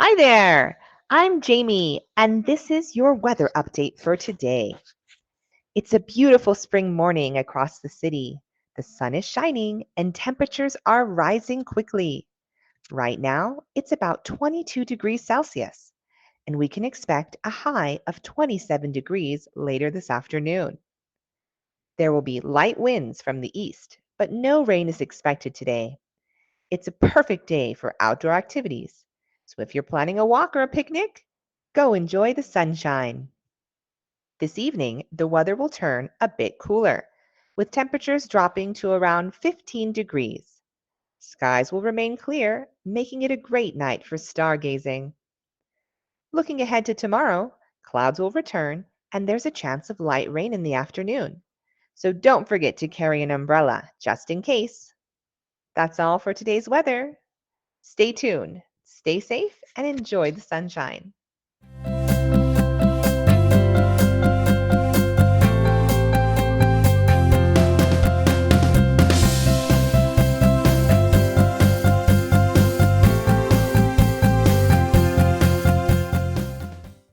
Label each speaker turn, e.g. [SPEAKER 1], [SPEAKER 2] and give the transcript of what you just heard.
[SPEAKER 1] Hi there! I'm Jamie, and this is your weather update for today. It's a beautiful spring morning across the city. The sun is shining and temperatures are rising quickly. Right now, it's about 22 degrees Celsius, and we can expect a high of 27 degrees later this afternoon. There will be light winds from the east, but no rain is expected today. It's a perfect day for outdoor activities. So if you're planning a walk or a picnic, go enjoy the sunshine. This evening, the weather will turn a bit cooler, with temperatures dropping to around 15 degrees. Skies will remain clear, making it a great night for stargazing. Looking ahead to tomorrow, clouds will return and there's a chance of light rain in the afternoon. So don't forget to carry an umbrella just in case. That's all for today's weather. Stay tuned, stay safe, and enjoy the sunshine.